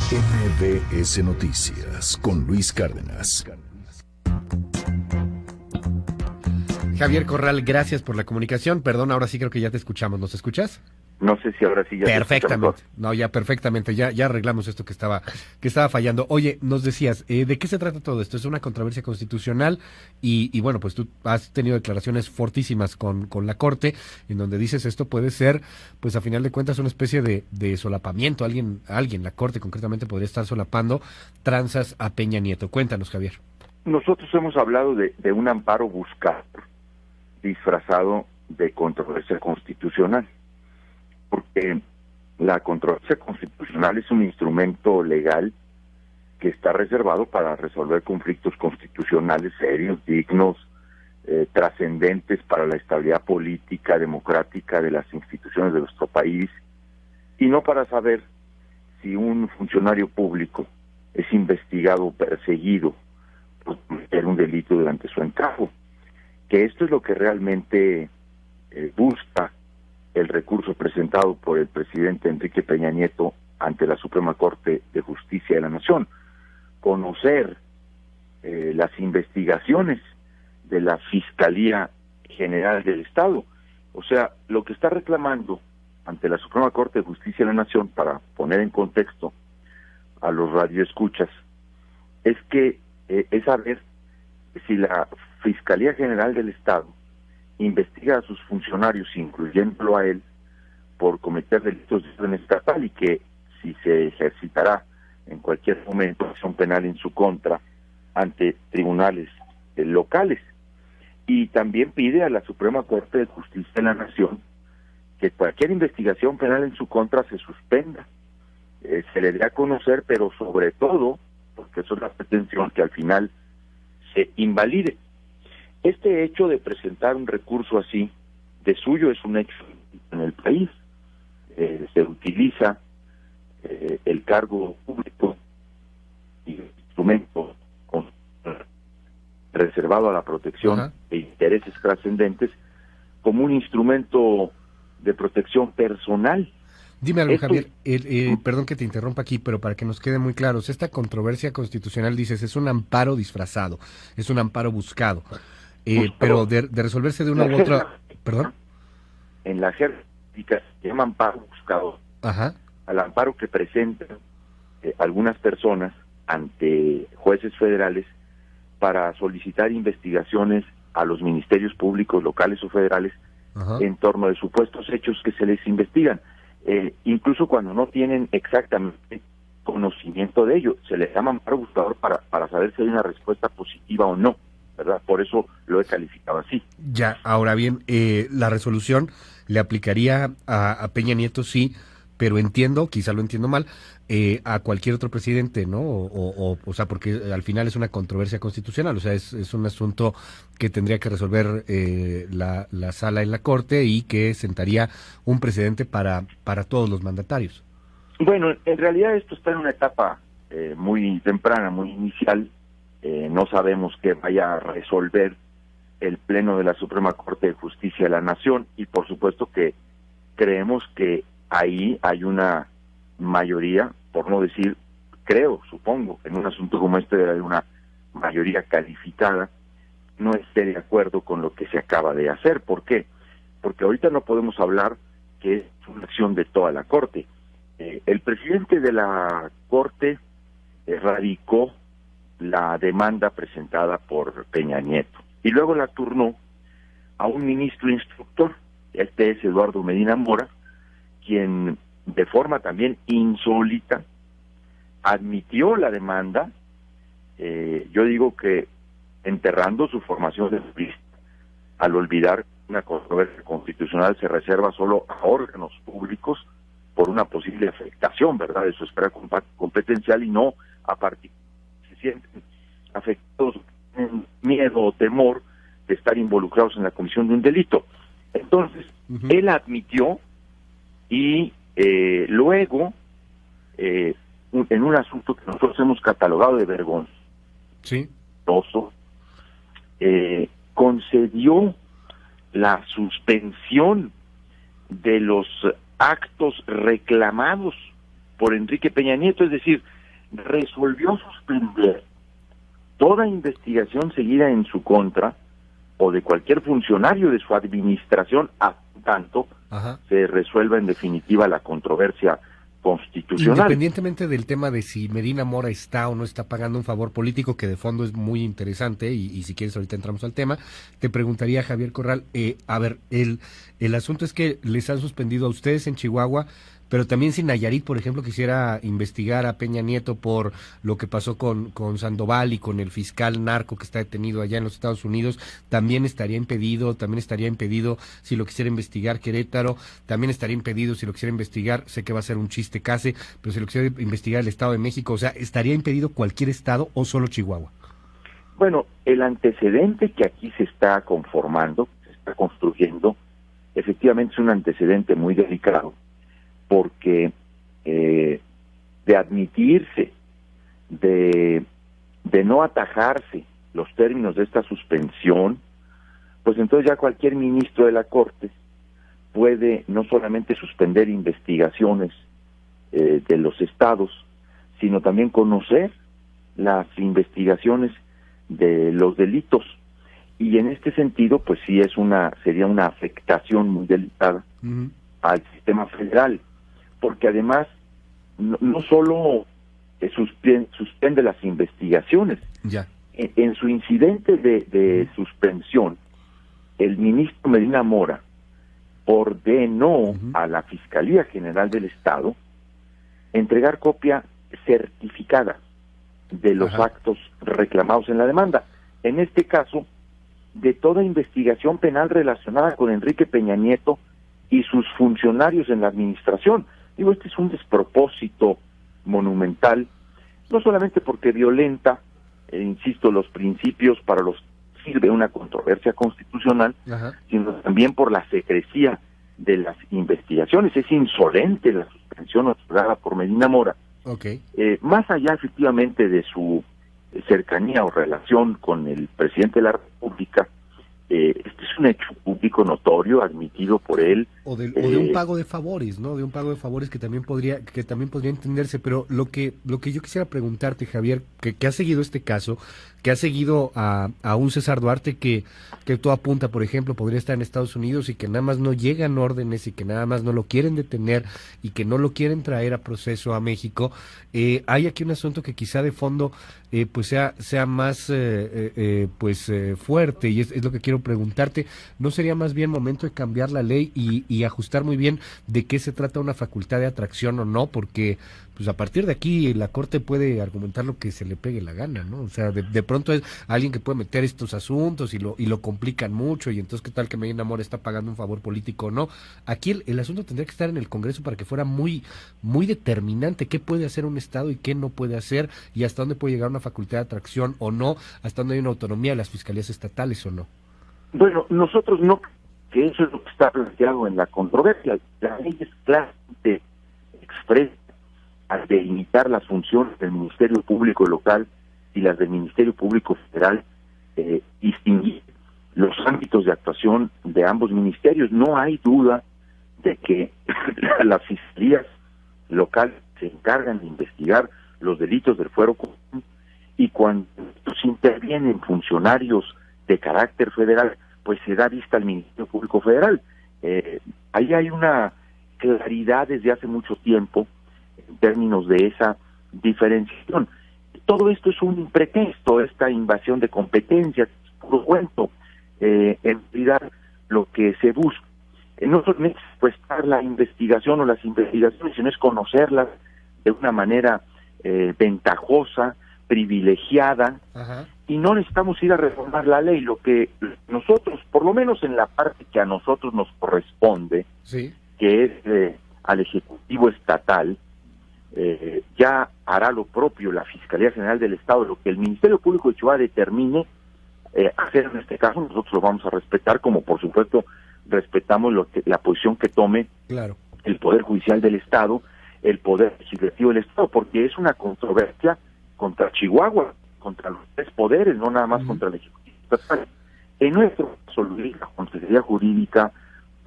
MBS Noticias con Luis Cárdenas. Javier Corral, gracias por la comunicación. Perdón, ahora sí creo que ya te escuchamos. ¿Nos escuchas? No sé si ahora sí ya Perfectamente. No, ya perfectamente. Ya arreglamos esto que estaba fallando. Oye, nos decías, ¿de qué se trata todo esto? Es una controversia constitucional y bueno, pues tú has tenido declaraciones fortísimas con la Corte, en donde dices esto puede ser, pues a final de cuentas, una especie de solapamiento. Alguien, la Corte concretamente, podría estar solapando tranzas a Peña Nieto. Cuéntanos, Javier. Nosotros hemos hablado de un amparo buscado, disfrazado de controversia constitucional, porque la controversia constitucional es un instrumento legal que está reservado para resolver conflictos constitucionales serios, dignos, trascendentes para la estabilidad política, democrática de las instituciones de nuestro país, y no para saber si un funcionario público es investigado o perseguido por cometer un delito durante su encargo. Que esto es lo que realmente busca el recurso presentado por el presidente Enrique Peña Nieto ante la Suprema Corte de Justicia de la Nación. Conocer las investigaciones de la Fiscalía General del Estado. O sea, lo que está reclamando ante la Suprema Corte de Justicia de la Nación, para poner en contexto a los radioescuchas, es que es saber si la Fiscalía General del Estado investiga a sus funcionarios, incluyéndolo a él, por cometer delitos de orden estatal, y que si se ejercitará en cualquier momento acción penal en su contra ante tribunales locales. Y también pide a la Suprema Corte de Justicia de la Nación que cualquier investigación penal en su contra se suspenda, se le dé a conocer, pero sobre todo, porque eso es la pretensión, que al final se invalide. Este hecho de presentar un recurso así, de suyo, es un hecho en el país. Se utiliza el cargo público y instrumento reservado a la protección de intereses trascendentes como un instrumento de protección personal. Dime algo, Javier, perdón que te interrumpa aquí, pero para que nos quede muy claros, esta controversia constitucional, dices, es un amparo disfrazado, es un amparo buscado. Pero de resolverse de una u otra... ¿Perdón? En la jerga se llama amparo buscado. Ajá. Al amparo que presentan algunas personas ante jueces federales para solicitar investigaciones a los ministerios públicos locales o federales en torno de supuestos hechos que se les investigan. Incluso cuando no tienen exactamente conocimiento de ello, se les llama amparo buscador para saber si hay una respuesta positiva o no, ¿verdad? Por eso lo he calificado así. Ya, ahora bien, la resolución le aplicaría a Peña Nieto, sí, pero entiendo, quizá lo entiendo mal, a cualquier otro presidente, ¿no? O sea, porque al final es una controversia constitucional, o sea, es un asunto que tendría que resolver la sala en la Corte y que sentaría un precedente para todos los mandatarios. Bueno, en realidad esto está en una etapa muy temprana, muy inicial. No sabemos qué vaya a resolver el Pleno de la Suprema Corte de Justicia de la Nación, y por supuesto que creemos que ahí hay una mayoría, por no decir, supongo, en un asunto como este hay una mayoría calificada, no esté de acuerdo con lo que se acaba de hacer. ¿Por qué? Porque ahorita no podemos hablar que es una acción de toda la Corte. El presidente de la Corte radicó la demanda presentada por Peña Nieto y luego la turnó a un ministro instructor. Este es Eduardo Medina Mora, quien de forma también insólita admitió la demanda. Yo digo que enterrando su formación de jurista, al olvidar una controversia constitucional se reserva solo a órganos públicos por una posible afectación, ¿verdad?, de su esfera competencial, y no a particulares que se sienten afectados, tienen miedo o temor de estar involucrados en la comisión de un delito. Entonces, él admitió, y luego, en un asunto que nosotros hemos catalogado de vergonzoso, sí, concedió la suspensión de los actos reclamados por Enrique Peña Nieto, es decir, resolvió suspender toda investigación seguida en su contra o de cualquier funcionario de su administración hasta tanto se resuelva en definitiva la controversia constitucional. Independientemente del tema de si Medina Mora está o no está pagando un favor político, que de fondo es muy interesante, y si quieres ahorita entramos al tema, te preguntaría, Javier Corral, a ver, el asunto es que les han suspendido a ustedes en Chihuahua, pero también si Nayarit, por ejemplo, quisiera investigar a Peña Nieto por lo que pasó con Sandoval y con el fiscal narco que está detenido allá en los Estados Unidos, también estaría impedido si lo quisiera investigar Querétaro, también estaría impedido si lo quisiera investigar, sé que va a ser un chiste casi, pero si lo quisiera investigar el Estado de México, o sea, ¿estaría impedido cualquier estado o solo Chihuahua? Bueno, el antecedente que aquí se está conformando, se está construyendo, efectivamente es un antecedente muy delicado, porque de admitirse, de no atajarse los términos de esta suspensión, pues entonces ya cualquier ministro de la Corte puede no solamente suspender investigaciones de los estados, sino también conocer las investigaciones de los delitos. Y en este sentido, pues sí sería una afectación muy delicada al sistema federal, porque además no solo suspende las investigaciones, en su incidente de suspensión, el ministro Medina Mora ordenó a la Fiscalía General del Estado entregar copia certificada de los actos reclamados en la demanda. En este caso, de toda investigación penal relacionada con Enrique Peña Nieto y sus funcionarios en la administración. Digo, este es un despropósito monumental, no solamente porque violenta, insisto, los principios para los que sirve una controversia constitucional, sino también por la secrecía de las investigaciones. Es insolente la suspensión otorgada por Medina Mora. Más allá efectivamente de su cercanía o relación con el presidente de la República, este es un hecho público notorio, admitido por él. O de un pago de favores, ¿no? De un pago de favores que también podría entenderse. Pero lo que yo quisiera preguntarte, Javier, que has seguido este caso, que has seguido a un César Duarte que todo apunta, por ejemplo, podría estar en Estados Unidos y que nada más no llegan órdenes y que nada más no lo quieren detener y que no lo quieren traer a proceso a México. Hay aquí un asunto que quizá de fondo pues sea más fuerte, y es lo que quiero preguntarte. ¿No sería más bien momento de cambiar la ley y ajustar muy bien de qué se trata una facultad de atracción o no? Porque pues a partir de aquí la Corte puede argumentar lo que se le pegue la gana, ¿no? O sea, de pronto es alguien que puede meter estos asuntos y lo complican mucho, y entonces qué tal que Medina Mora está pagando un favor político o no. Aquí el asunto tendría que estar en el Congreso para que fuera muy, muy determinante qué puede hacer un Estado y qué no puede hacer, y hasta dónde puede llegar una facultad de atracción o no, hasta dónde hay una autonomía de las fiscalías estatales o no. Bueno, nosotros no, que eso es lo que está planteado en la controversia. La ley es claramente expresa al delimitar las funciones del Ministerio Público Local y las del Ministerio Público Federal, distinguir los ámbitos de actuación de ambos ministerios. No hay duda de que las fiscalías locales se encargan de investigar los delitos del fuero común, y cuando se intervienen funcionarios de carácter federal, pues se da vista al Ministerio Público Federal. Ahí hay una claridad desde hace mucho tiempo en términos de esa diferenciación. Todo esto es un pretexto, esta invasión de competencias, es puro cuento. En realidad, lo que se busca no solamente es prestar la investigación o las investigaciones, sino es conocerlas de una manera ventajosa, privilegiada, y no necesitamos ir a reformar la ley. Lo que nosotros, por lo menos en la parte que a nosotros nos corresponde, que es al Ejecutivo Estatal, ya hará lo propio la Fiscalía General del Estado. Lo que el Ministerio Público de Chihuahua determine hacer en este caso, nosotros lo vamos a respetar, como por supuesto respetamos la posición que tome el Poder Judicial del Estado, el Poder Legislativo del Estado, porque es una controversia contra Chihuahua, contra los tres poderes, no nada más contra el Ejecutivo Estatal. En nuestro caso, la Consejería Jurídica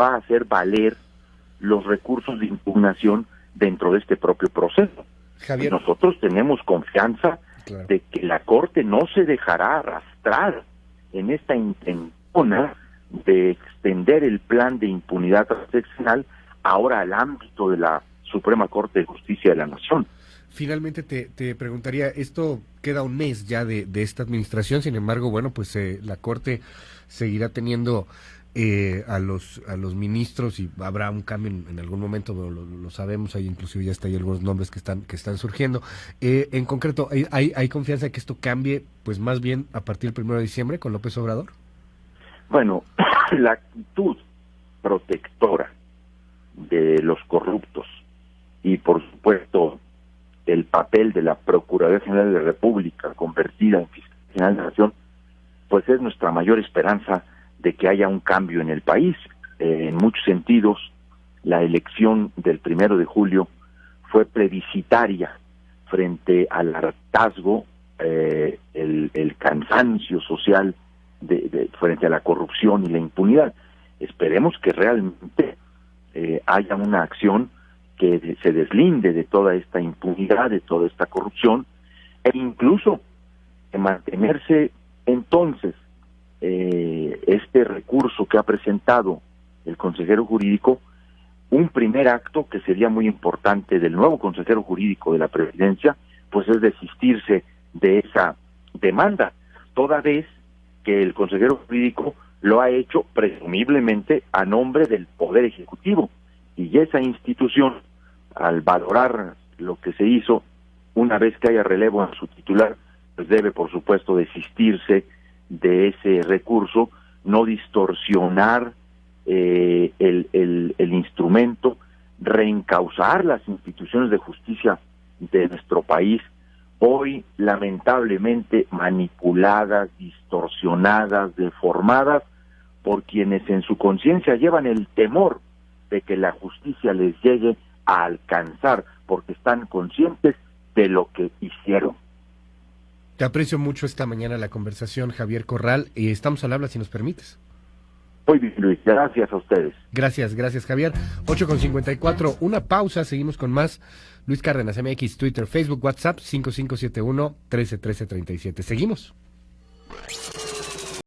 va a hacer valer los recursos de impugnación dentro de este propio proceso. Javier. Nosotros tenemos confianza Claro. de que la Corte no se dejará arrastrar en esta intentona de extender el plan de impunidad transaccional ahora al ámbito de la Suprema Corte de Justicia de la Nación. Finalmente te preguntaría, esto queda un mes ya de esta administración, sin embargo, bueno, pues la Corte seguirá teniendo a los ministros y habrá un cambio en algún momento, lo sabemos, hay inclusive ya hay algunos nombres que están surgiendo. En concreto, ¿hay confianza de que esto cambie, pues más bien a partir del 1 de diciembre con López Obrador? Bueno, la actitud protectora de los corruptos y por supuesto el papel de la Procuraduría General de la República convertida en Fiscalía General de la Nación, pues es nuestra mayor esperanza de que haya un cambio en el país. En muchos sentidos, la elección del 1 de julio fue plebiscitaria frente al hartazgo, el cansancio social frente a la corrupción y la impunidad. Esperemos que realmente haya una acción que se deslinde de toda esta impunidad, de toda esta corrupción, e incluso de mantenerse entonces este recurso que ha presentado el consejero jurídico, un primer acto que sería muy importante del nuevo consejero jurídico de la Presidencia, pues es desistirse de esa demanda, toda vez que el consejero jurídico lo ha hecho presumiblemente a nombre del Poder Ejecutivo, y esa institución, al valorar lo que se hizo, una vez que haya relevo en su titular, pues debe por supuesto desistirse de ese recurso, no distorsionar el instrumento, reencauzar las instituciones de justicia de nuestro país, hoy lamentablemente manipuladas, distorsionadas, deformadas por quienes en su conciencia llevan el temor de que la justicia les llegue a alcanzar, porque están conscientes de lo que hicieron. Te aprecio mucho esta mañana la conversación, Javier Corral, y estamos al habla si nos permites. Muy bien, Luis, gracias a ustedes. Gracias, Javier. 8:54, una pausa, seguimos con más. Luis Cárdenas, MX, Twitter, Facebook, WhatsApp, 5571-131337. Seguimos.